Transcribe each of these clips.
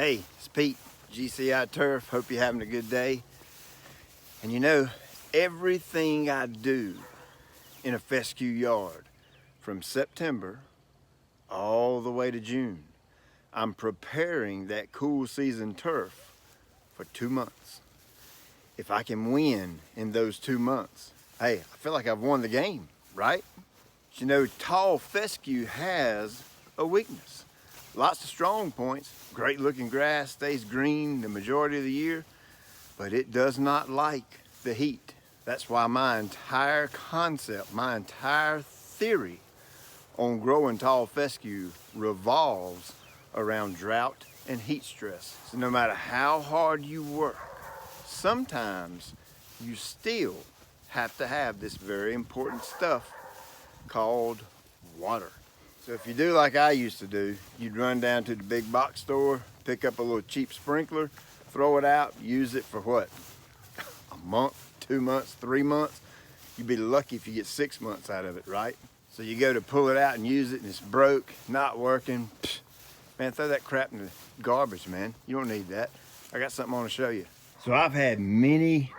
Hey, it's Pete, GCI Turf. Hope you're having a good day. And you know, everything I do in a fescue yard from September all the way to June, I'm preparing that cool season turf for 2 months. If I can win in those 2 months, hey, I feel like I've won the game, right? But you know, tall fescue has a weakness. Lots of strong points, great looking grass, stays green the majority of the year, but it does not like the heat. That's why my entire concept, my entire theory on growing tall fescue revolves around drought and heat stress. So no matter how hard you work, sometimes you still have to have this very important stuff called water. So if you do like I used to do, you'd run down to the big box store, pick up a little cheap sprinkler, throw it out, use it for what? A month, 2 months, 3 months? You'd be lucky if you get 6 months out of it, right? So you go to pull it out and use it and it's broke, not working. Pfft, man, throw that crap in the garbage, man. You don't need that. I got something I want to show you. So I've had many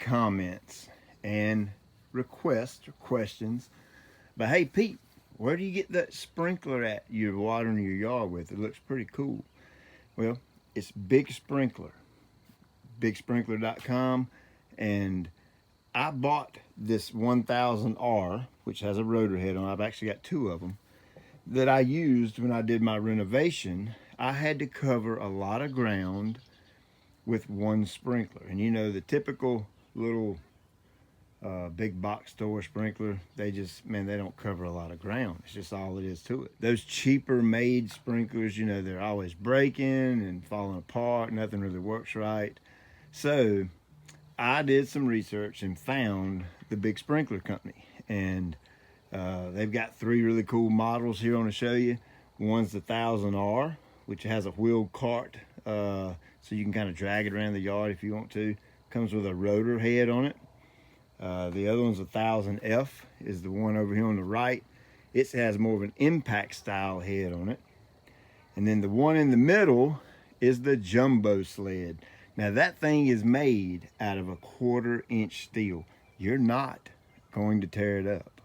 comments and requests or questions. But hey, Pete, where do you get that sprinkler at you're watering your yard with? It looks pretty cool. Well, it's Big Sprinkler, bigsprinkler.com, and I bought this 1000R, which has a rotor head on. I've actually got 2 of them that I used when I did my renovation. I had to cover a lot of ground with one sprinkler, and you know the typical little big box store sprinkler, they don't cover a lot of ground. It's just all it is to it. Those cheaper made sprinklers, you know, they're always breaking and falling apart. Nothing really works right. So I did some research and found the Big Sprinkler company, and they've got 3 really cool models here I want to show you. One's the 1000R, which has a wheeled cart, so you can kind of drag it around the yard if you want to. Comes with a rotor head on it. The other one's a 1000F, is the one over here on the right. It has more of an impact style head on it. And then the one in the middle is the Jumbo Sled. Now that thing is made out of a 1/4 inch steel. You're not going to tear it up.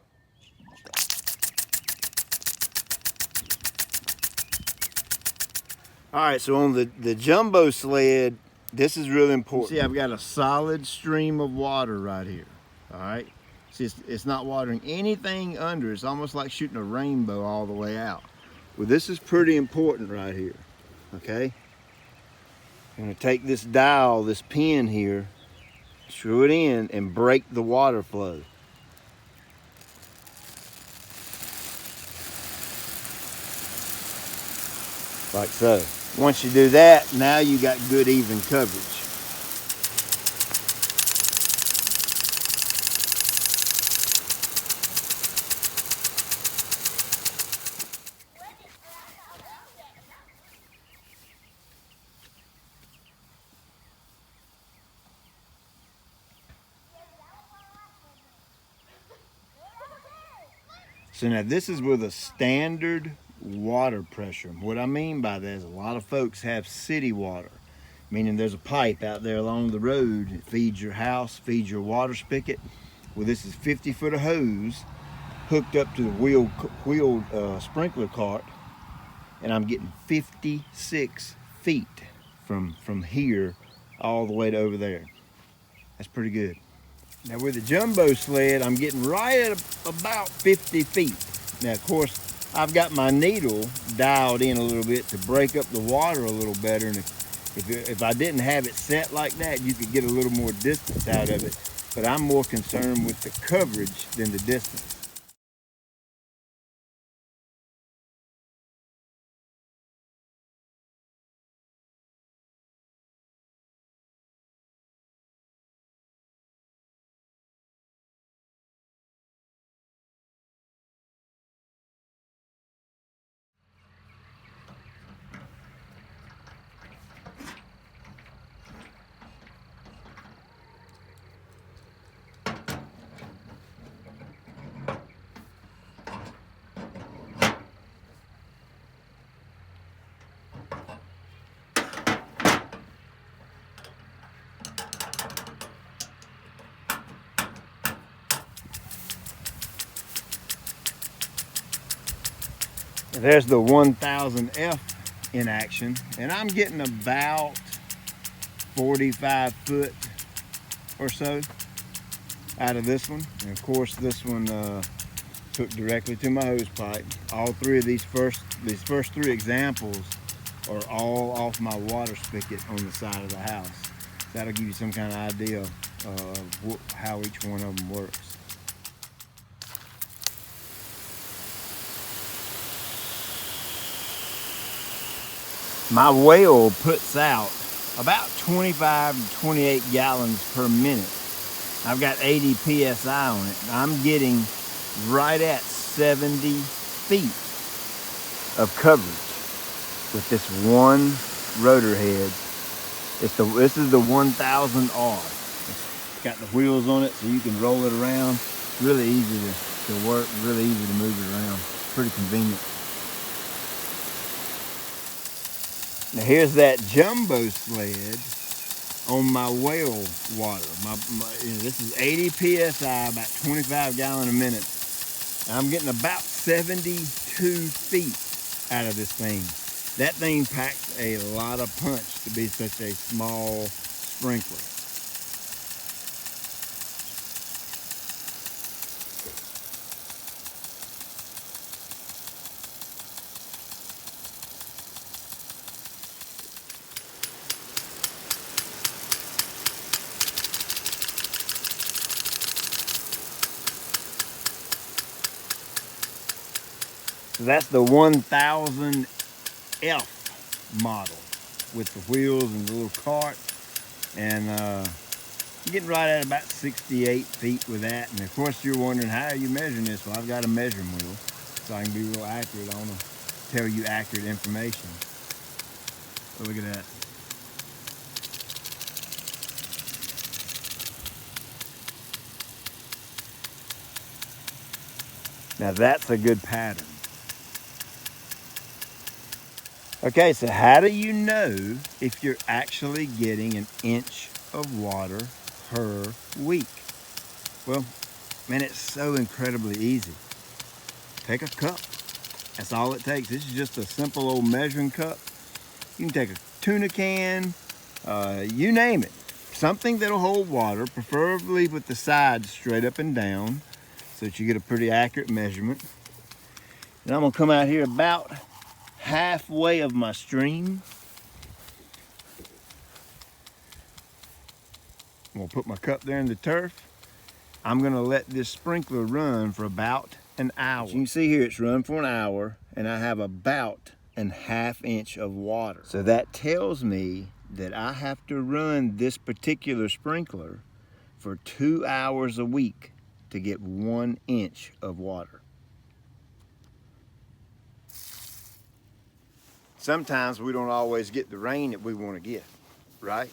All right, so on the Jumbo Sled, this is really important. See, I've got a solid stream of water right here. All right, see, it's not watering anything under. It's almost like shooting a rainbow all the way out. Well, this is pretty important right here, okay? I'm gonna take this dowel, this pin here, screw it in and break the water flow. Like so. Once you do that, now you got good even coverage. So now this is with a standard water pressure. What I mean by that is a lot of folks have city water, meaning there's a pipe out there along the road. It feeds your house, feeds your water spigot. Well, this is 50 foot of hose hooked up to the wheeled sprinkler cart, and I'm getting 56 feet from here all the way to over there. That's pretty good. Now with the Jumbo Sled, I'm getting right at about 50 feet. Now, of course, I've got my needle dialed in a little bit to break up the water a little better. And if I didn't have it set like that, you could get a little more distance out of it. But I'm more concerned with the coverage than the distance. There's the 1000F in action, and I'm getting about 45 foot or so out of this one. And of course this one took directly to my hose pipe. All three of these first three examples are all off my water spigot on the side of the house. That'll give you some kind of idea of how each one of them works. My well puts out about 25 to 28 gallons per minute. I've got 80 PSI on it. I'm getting right at 70 feet of coverage with this one rotor head. This is the 1000R. It's got the wheels on it so you can roll it around. It's really easy to work, really easy to move it around. Pretty convenient. Now here's that jumbo sled on my well water. This is 80 PSI, about 25 gallons a minute. I'm getting about 72 feet out of this thing. That thing packs a lot of punch to be such a small sprinkler. So that's the 1000F model with the wheels and the little cart. And I'm getting right at about 68 feet with that. And of course you're wondering, how are you measuring this? Well, I've got a measuring wheel so I can be real accurate. I want to tell you accurate information. So look at that. Now that's a good pattern. Okay, so how do you know if you're actually getting an inch of water per week? Well, man, it's so incredibly easy. Take a cup. That's all it takes. This is just a simple old measuring cup. You can take a tuna can, you name it. Something that'll hold water, preferably with the sides straight up and down, so that you get a pretty accurate measurement. And I'm gonna come out here about halfway of my stream. I'm gonna put my cup there in the turf. I'm gonna let this sprinkler run for about an hour. As you can see here, it's run for an hour, and I have about a ½ inch of water. So that tells me that I have to run this particular sprinkler for 2 hours a week to get 1 inch of water. Sometimes we don't always get the rain that we want to get, right?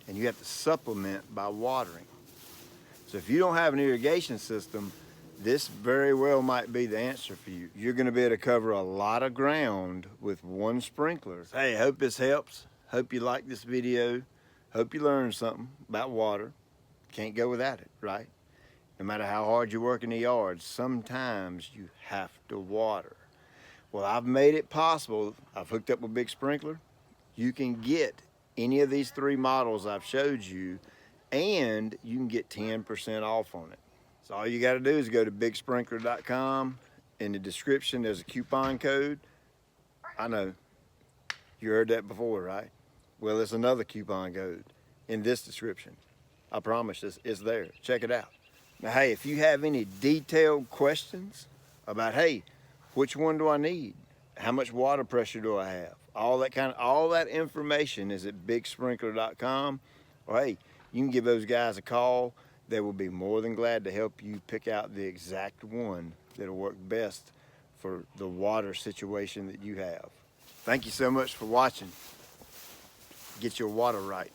And you have to supplement by watering. So if you don't have an irrigation system, this very well might be the answer for you. You're going to be able to cover a lot of ground with one sprinkler. Hey, I hope this helps. Hope you like this video. Hope you learned something about water. Can't go without it, right? No matter how hard you work in the yard, sometimes you have to water. Well, I've made it possible. I've hooked up a big sprinkler. You can get any of these three models I've showed you, and you can get 10% off on it. So all you got to do is go to bigsprinkler.com. In the description, there's a coupon code. I know, you heard that before, right? Well, there's another coupon code in this description. I promise it's there. Check it out. Now, hey, if you have any detailed questions about, hey, which one do I need? How much water pressure do I have? All that information is at bigsprinkler.com. Or hey, you can give those guys a call. They will be more than glad to help you pick out the exact one that'll work best for the water situation that you have. Thank you so much for watching. Get your water right.